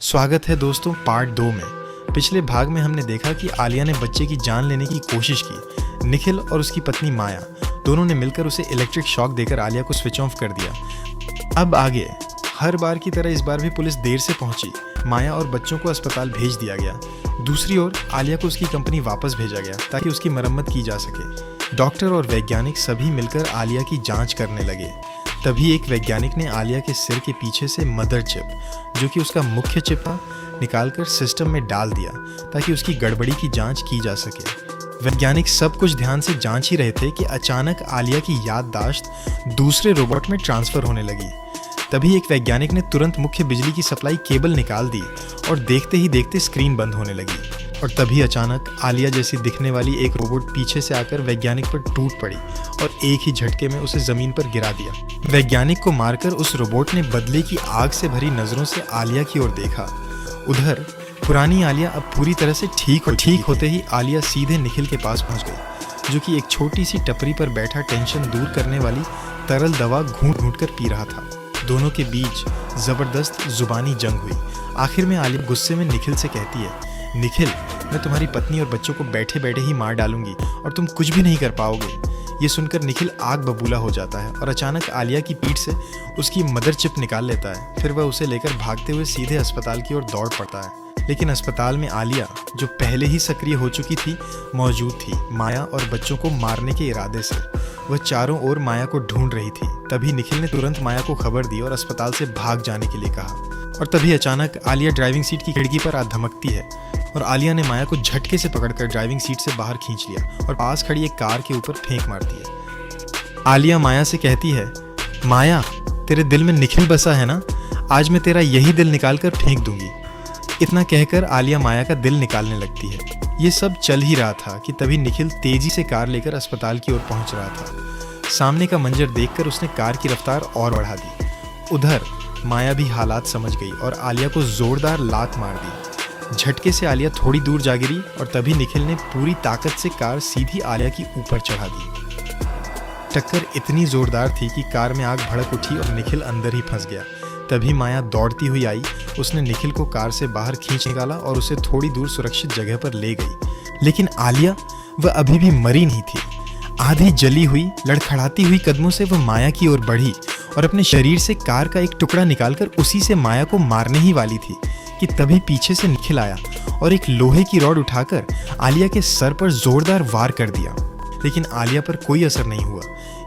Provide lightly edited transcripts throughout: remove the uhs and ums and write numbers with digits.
स्वागत है दोस्तों पार्ट 2 में। पिछले भाग में हमने देखा कि आलिया ने बच्चे की जान लेने की कोशिश की। निखिल और उसकी पत्नी माया दोनों ने मिलकर उसे इलेक्ट्रिक शॉक देकर आलिया को स्विच ऑफ कर दिया। अब आगे हर बार की तरह इस बार भी पुलिस देर से पहुंची। माया और बच्चों को अस्पताल भेज दिया गया। दूसरी ओर आलिया को उसकी कंपनी वापस भेजा गया ताकि उसकी मरम्मत की जा सके। डॉक्टर और वैज्ञानिक सभी मिलकर आलिया की जांच करने लगे। तभी एक वैज्ञानिक ने आलिया के सिर के पीछे से मदर चिप, जो कि उसका मुख्य चिप था, निकालकर सिस्टम में डाल दिया ताकि उसकी गड़बड़ी की जांच की जा सके। वैज्ञानिक सब कुछ ध्यान से जांच ही रहे थे कि अचानक आलिया की याददाश्त दूसरे रोबोट में ट्रांसफर होने लगी। तभी एक वैज्ञानिक ने तुरंत मुख्य बिजली की सप्लाई केबल निकाल दी और देखते ही देखते स्क्रीन बंद होने लगी। और तभी अचानक आलिया जैसी दिखने वाली एक रोबोट पीछे से आकर वैज्ञानिक पर टूट पड़ी और एक ही झटके में उसे जमीन पर गिरा दिया। वैज्ञानिक को मारकर उस रोबोट ने बदले की आग से भरी नजरों से आलिया की ओर देखा। उधर पुरानी आलिया अब पूरी तरह से ठीक होते ही आलिया सीधे निखिल के पास पहुंच गई, जो कि एक छोटी सी टपरी पर बैठा टेंशन दूर करने वाली तरल दवा घूंट घूंट कर पी रहा था। दोनों के बीच जबरदस्त जुबानी जंग हुई। आखिर में आलिया गुस्से में निखिल से कहती है, निखिल, मैं तुम्हारी पत्नी और बच्चों को बैठे बैठे ही मार डालूंगी और तुम कुछ भी नहीं कर पाओगे। ये सुनकर निखिल आग बबूला हो जाता है और अचानक आलिया की पीठ से उसकी मदर चिप निकाल लेता है। फिर वह उसे लेकर भागते हुए सीधे अस्पताल की ओर दौड़ पड़ता है। लेकिन अस्पताल में आलिया, जो पहले ही सक्रिय हो चुकी थी, मौजूद थी, माया और बच्चों को मारने के इरादे से। वह चारों ओर माया को ढूंढ रही थी। तभी निखिल ने तुरंत माया को खबर दी और अस्पताल से भाग जाने के लिए कहा। और तभी अचानक आलिया ड्राइविंग सीट की खिड़की पर आ धमकती है और आलिया ने माया को झटके से पकड़कर ड्राइविंग सीट से बाहर खींच लिया और पास खड़ी एक कार के ऊपर फेंक मारती है। आलिया माया से कहती है, माया, तेरे दिल में निखिल बसा है ना, आज मैं तेरा यही दिल निकाल कर फेंक दूंगी। इतना कहकर आलिया माया का दिल निकालने लगती है। ये सब चल ही रहा था कि तभी निखिल तेजी से कार लेकर अस्पताल की ओर पहुंच रहा था। सामने का मंजर देखकर उसने कार की रफ्तार और बढ़ा दी। उधर माया भी हालात समझ गई और आलिया को जोरदार लात मार दी। झटके से आलिया थोड़ी दूर जा गिरी और तभी निखिल ने पूरी ताकत से कार सीधी आलिया की ऊपर चढ़ा दी। टक्कर इतनी जोरदार थी कि कार में आग भड़क उठी और निखिल अंदर ही फंस गया। तभी माया दौड़ती हुई आई। उसने निखिल को कार से बाहर खींच निकाला और उसे थोड़ी दूर सुरक्षित जगह पर ले गई। लेकिन आलिया, वह अभी भी मरी नहीं थी। आधी जली हुई, लड़खड़ाती हुई कदमों से वह माया की ओर बढ़ी और अपने शरीर से कार का एक टुकड़ा निकालकर उसी से माया को मारने ही वाली थी कि तभी पीछे से निखिल आया और एक लोहे की रॉड उठाकर आलिया के सर पर जोरदार वार कर दिया। लेकिन आलिया पर कोई असर नहीं हुआ।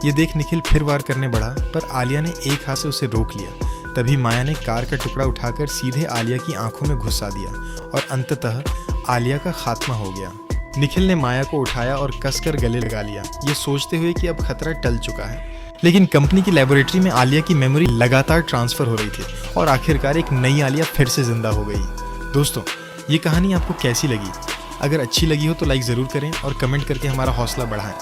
ये देख निखिल फिर वार करने बढ़ा, पर आलिया ने एक हाथ से उसे रोक लिया। तभी माया ने कार का टुकड़ा उठाकर सीधे आलिया की आंखों में घुसा दिया और अंततः आलिया का खात्मा हो गया। निखिल ने माया को उठाया और कसकर गले लगा लिया, ये सोचते हुए कि अब खतरा टल चुका है। लेकिन कंपनी की लेबोरेटरी में आलिया की मेमोरी लगातार ट्रांसफर हो रही थी और आखिरकार एक नई आलिया फिर से जिंदा हो गई। दोस्तों, ये कहानी आपको कैसी लगी? अगर अच्छी लगी हो तो लाइक ज़रूर करें और कमेंट करके हमारा हौसला बढ़ाएं।